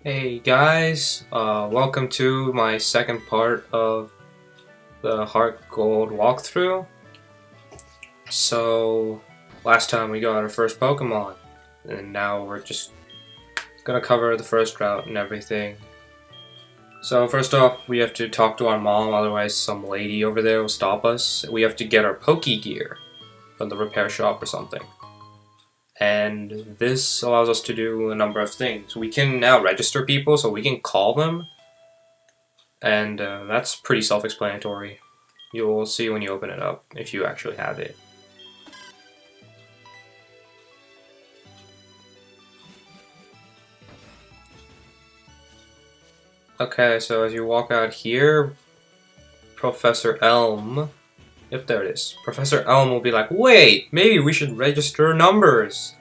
Hey guys, welcome to my second part of the Heartgold walkthrough. So, last time we got our first Pokemon, and now we're just gonna cover the first route and everything. So first off, we have to talk to our mom, otherwise some lady over there will stop us. We have to get our Poke gear from the repair shop or something. And this allows us to do a number of things. We can now register people, so we can call them. And that's pretty self-explanatory. You'll see when you open it up, if you actually have it. Okay, so as you walk out here, Professor Elm... Yep, there it is. Professor Elm will be like, wait, maybe we should register numbers!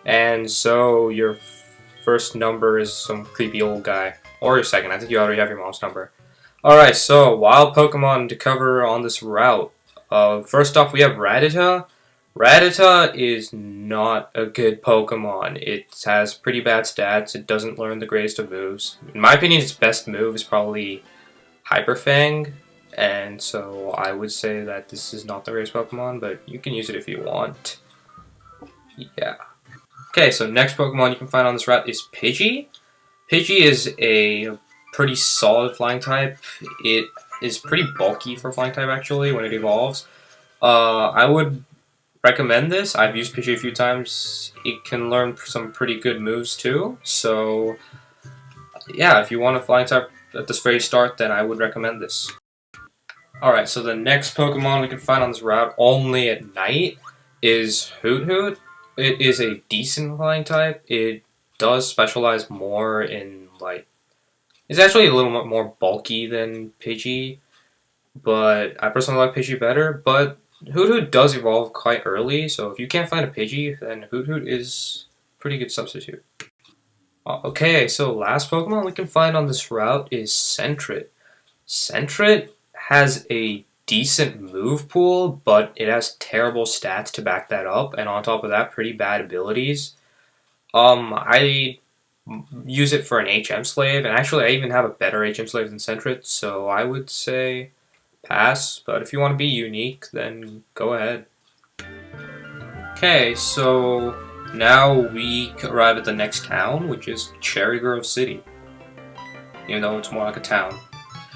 And so your first number is some creepy old guy. Or your second, I think you already have your mom's number. Alright, so wild Pokemon to cover on this route. First off, we have Rattata. Rattata is not a good Pokemon. It has pretty bad stats. It doesn't learn the greatest of moves. In my opinion, its best move is probably Hyper Fang. And so I would say that this is not the greatest Pokemon, but you can use it if you want. Yeah. Okay, so next Pokemon you can find on this route is Pidgey. Pidgey is a pretty solid flying type. It is pretty bulky for flying type actually when it evolves. I would recommend this. I've used Pidgey a few times. It can learn some pretty good moves too. So yeah, if you want a flying type at this very start, then I would recommend this. Alright, so the next Pokemon we can find on this route only at night is Hoot. It is a decent flying type. It does specialize more in, like... It's actually a little more bulky than Pidgey, but I personally like Pidgey better. But Hoot does evolve quite early, so if you can't find a Pidgey, then Hoot is a pretty good substitute. Okay, so last Pokemon we can find on this route is Sentret. Sentret has a decent move pool, but it has terrible stats to back that up, and on top of that, pretty bad abilities. I use it for an HM slave, and actually I even have a better HM slave than Sentret, so I would say pass, but if you want to be unique, then go ahead. Okay, so now we arrive at the next town, which is Cherry Grove City, even though it's more like a town.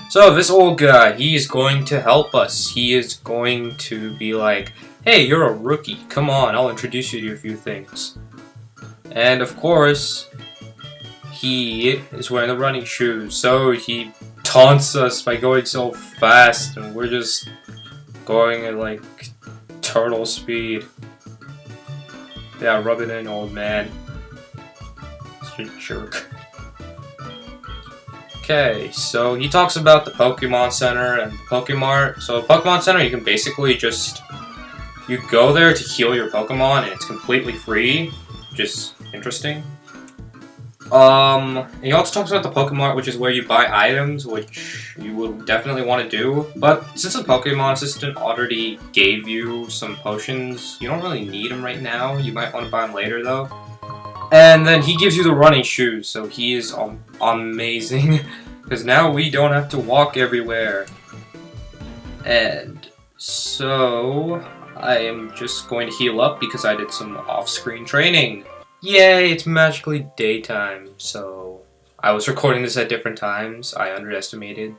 So this old guy, he's going to help us. He is going to be like, hey, you're a rookie. Come on, I'll introduce you to a few things. And of course, he is wearing the running shoes. So he taunts us by going so fast. And we're just going at like turtle speed. Yeah, rub it in, old man. Such a jerk. Okay, so he talks about the Pokemon Center and the Pokemart. So Pokemon Center, you can basically just... You go there to heal your Pokemon, and it's completely free. Which is interesting. And he also talks about the Pokemart, which is where you buy items, which you will definitely want to do. But since the Pokemon Assistant already gave you some potions, you don't really need them right now. You might want to buy them later, though. And then he gives you the running shoes, so he is amazing. Because now we don't have to walk everywhere. And so I am just going to heal up because I did some off-screen training. Yay, it's magically daytime. So I was recording this at different times. I underestimated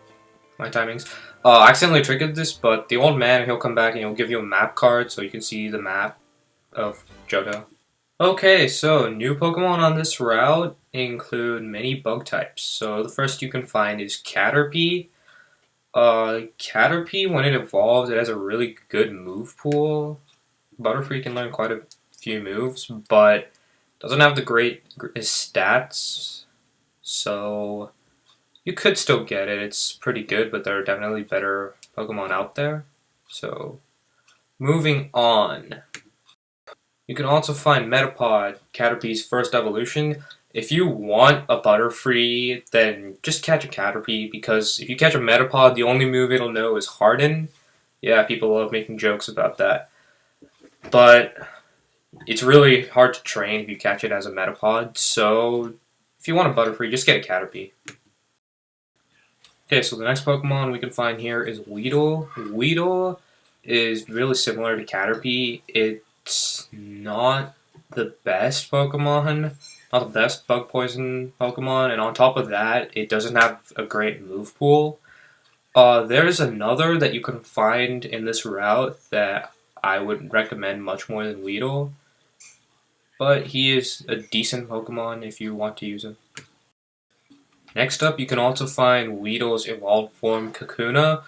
my timings. I accidentally triggered this, but the old man, he'll come back and he'll give you a map card so you can see the map of Johto. Okay, so new Pokemon on this route include many bug types. So the first you can find is Caterpie. Caterpie, when it evolves, it has a really good move pool. Butterfree can learn quite a few moves, but doesn't have the great stats. So you could still get it. It's pretty good, but there are definitely better Pokemon out there. So moving on. You can also find Metapod, Caterpie's first evolution. If you want a Butterfree, then just catch a Caterpie, because if you catch a Metapod, the only move it'll know is Harden. Yeah, people love making jokes about that. But it's really hard to train if you catch it as a Metapod, so If you want a Butterfree, just get a Caterpie. Okay, so the next Pokemon we can find here is Weedle. Weedle is really similar to Caterpie. It's not the best Pokemon, not the best bug poison Pokemon, and on top of that, it doesn't have a great move pool. There's another that you can find in this route that I would recommend much more than Weedle, but he is a decent Pokemon if you want to use him. Next up, you can also find Weedle's evolved form, Kakuna.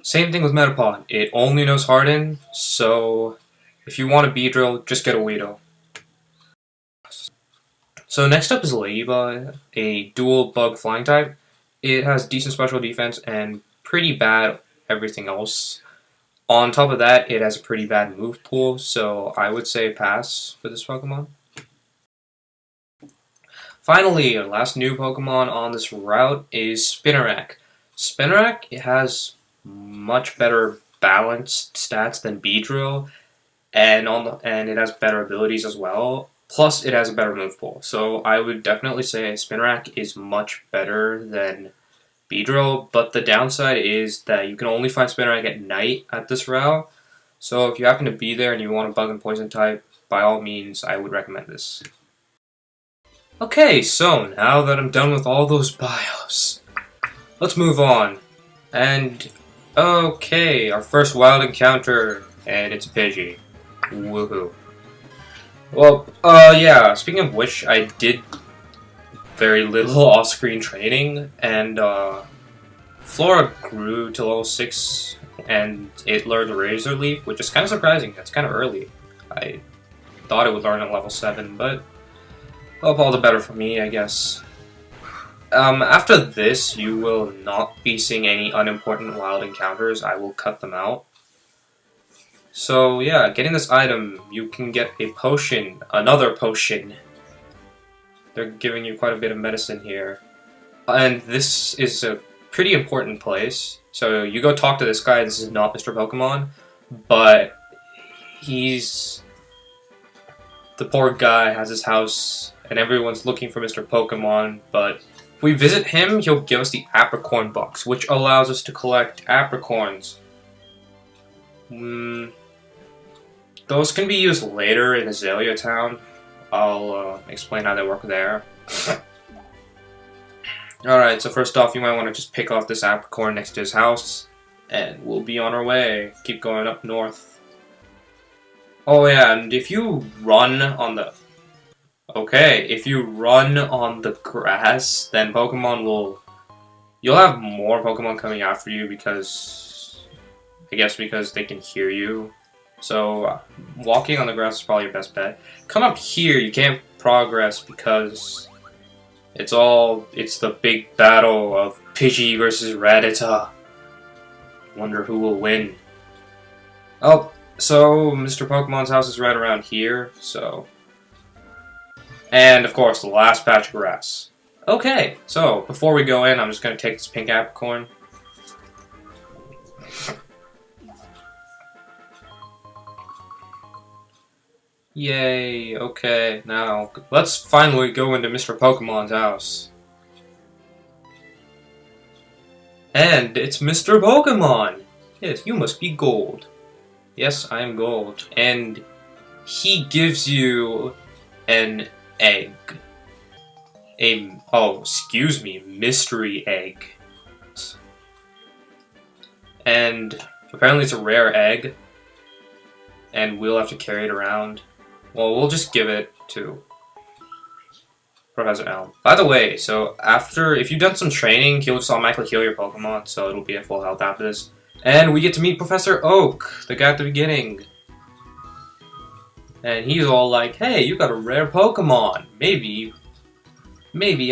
Same thing with Metapod. It only knows Harden, so if you want a Beedrill, just get a Weedle. So next up is Ladybug, a dual bug flying type. It has decent special defense and pretty bad everything else. On top of that, it has a pretty bad move pool, so I would say pass for this Pokemon. Finally, our last new Pokemon on this route is Spinarak. Spinarak, it has much better balanced stats than Beedrill, and it has better abilities as well. Plus, it has a better move pool. So I would definitely say Spinarak is much better than Beedrill, but the downside is that you can only find Spinarak at night at this route. So if you happen to be there and you want a bug and poison type, by all means, I would recommend this. Okay, so now that I'm done with all those bios, let's move on. And, okay, our first wild encounter, and it's a Pidgey. Woohoo. Well, yeah, speaking of which, I did very little off-screen training, and, Flora grew to level 6, and it learned Razor Leaf, which is kind of surprising. That's kind of early. I thought it would learn at level 7, but all the better for me, I guess. After this, you will not be seeing any unimportant wild encounters. I will cut them out. So yeah, getting this item, you can get a potion, another potion. They're giving you quite a bit of medicine here. And this is a pretty important place. So you go talk to this guy. This is not Mr. Pokemon, but he's... the poor guy has his house, and everyone's looking for Mr. Pokemon, but if we visit him, he'll give us the Apricorn box, which allows us to collect Apricorns. Those can be used later in Azalea Town. I'll explain how they work there. Alright, so first off, you might want to just pick off this Apricorn next to his house, and we'll be on our way. Keep going up north. Oh yeah, and if you run on the... okay, if you run on the grass, then Pokemon will... you'll have more Pokemon coming after you because... I guess because they can hear you. So, walking on the grass is probably your best bet. Come up here, you can't progress because... it's the big battle of Pidgey versus Rattata. Wonder who will win. Oh, so Mr. Pokemon's house is right around here, so... and, of course, the last patch of grass. Okay, so, before we go in, I'm just going to take this pink Apricorn. Yay, okay, now, let's finally go into Mr. Pokemon's house. And it's Mr. Pokemon! Yes, you must be gold. Yes, I am gold. And he gives you an egg. Excuse me, mystery egg. And apparently it's a rare egg. And we'll have to carry it around. Well, we'll just give it to Professor Elm. By the way, so if you've done some training, he'll just automatically heal your Pokemon, so it'll be at full health after this. And we get to meet Professor Oak, the guy at the beginning. And he's all like, hey, you got a rare Pokemon. Maybe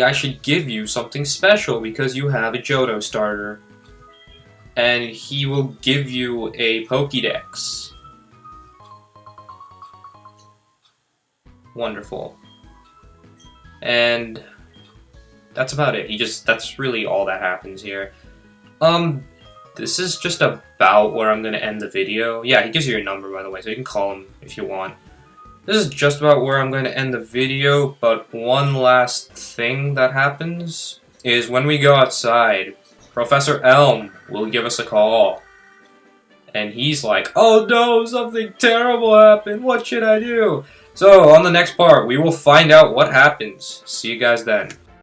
I should give you something special because you have a Johto starter. And he will give you a pokedex. Wonderful. And that's about it. That's really all that happens here. This is just about where I'm gonna end the video. Yeah, he gives you your number, by the way, so you can call him if you want. This is just about where I'm going to end the video, but one last thing that happens is when we go outside, Professor Elm will give us a call. And he's like, oh no, something terrible happened, what should I do? So, on the next part, we will find out what happens. See you guys then.